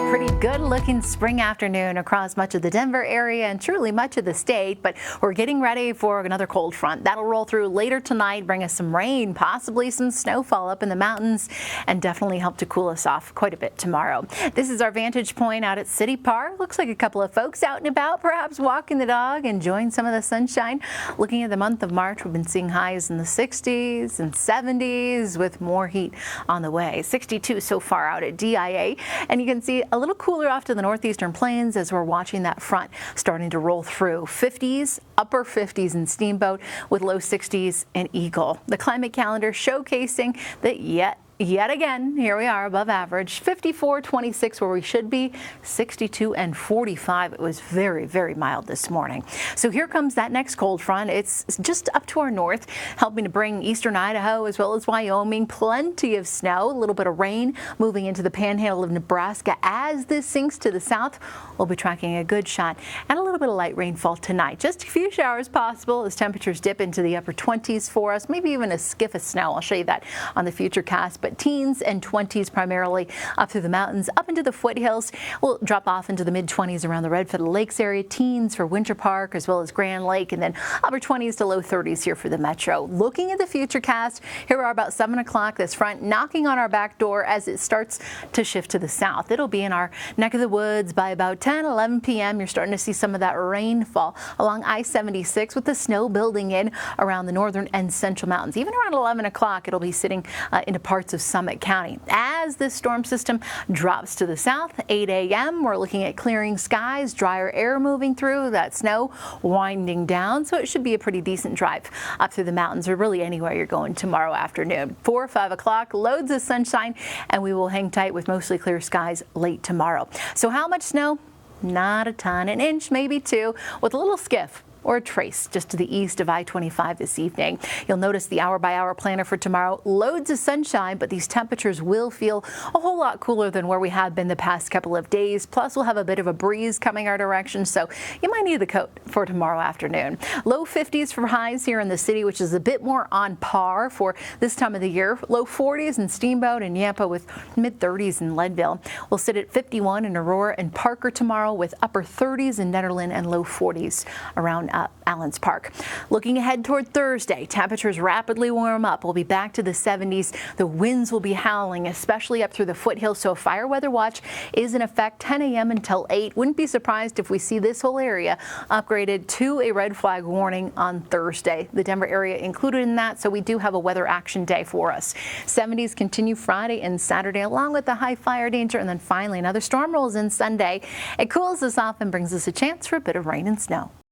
Pretty good looking spring afternoon across much of the Denver area and truly much of the state, but we're getting ready for another cold front. That'll roll through later tonight, bring us some rain, possibly some snowfall up in the mountains, and definitely help to cool us off quite a bit tomorrow. This is our vantage point out at City Park. Looks like a couple of folks out and about, perhaps walking the dog, enjoying some of the sunshine. Looking at the month of March, we've been seeing highs in the 60s and 70s with more heat on the way. 62 so far out at DIA, and you can see a little cooler off to the northeastern plains as we're watching that front starting to roll through. 50s, upper 50s in Steamboat with low 60s in Eagle. The climate calendar showcasing that yet again, here we are above average. 54, 26 where we should be, 62 and 45. It was very, very mild this morning. So here comes that next cold front. It's just up to our north, helping to bring eastern Idaho as well as Wyoming. Plenty of snow, a little bit of rain moving into the panhandle of Nebraska. As this sinks to the south, we'll be tracking a good shot and a little bit of light rainfall tonight. Just a few showers possible as temperatures dip into the upper 20s for us, maybe even a skiff of snow. I'll show you that on the future cast. But teens and 20s primarily up through the mountains, up into the foothills. We'll drop off into the mid-20s around the Red Fiddle Lakes area. Teens for Winter Park as well as Grand Lake, and then upper 20s to low 30s here for the metro. Looking at the future cast, here we are about 7 o'clock. This front knocking on our back door as it starts to shift to the south. It'll be in our neck of the woods by about 10, 11 p.m. You're starting to see some of that rainfall along I-76 with the snow building in around the northern and central mountains. Even around 11 o'clock, it'll be sitting into parts of Summit County. As this storm system drops to the south, 8 a.m., we're looking at clearing skies, drier air moving through, that snow winding down, so it should be a pretty decent drive up through the mountains or really anywhere you're going tomorrow afternoon. 4 or 5 o'clock, loads of sunshine, and we will hang tight with mostly clear skies late tomorrow. So how much snow? Not a ton, an inch, maybe two, with a little skiff or a trace just to the east of I-25 this evening. You'll notice the hour-by-hour planner for tomorrow. Loads of sunshine, but these temperatures will feel a whole lot cooler than where we have been the past couple of days. Plus, we'll have a bit of a breeze coming our direction, so you might need the coat for tomorrow afternoon. Low 50s for highs here in the city, which is a bit more on par for this time of the year. Low 40s in Steamboat and Yampa with mid-30s in Leadville. We'll sit at 51 in Aurora and Parker tomorrow with upper 30s in Nederland and low 40s around Allens Park. Looking ahead toward Thursday, temperatures rapidly warm up. We'll be back to the 70s. The winds will be howling, especially up through the foothills, so fire weather watch is in effect 10 a.m. until 8. Wouldn't be surprised if we see this whole area upgraded to a red flag warning on Thursday. The Denver area included in that, so we do have a weather action day for us. 70s continue Friday and Saturday, along with the high fire danger, and then finally another storm rolls in Sunday. It cools us off and brings us a chance for a bit of rain and snow.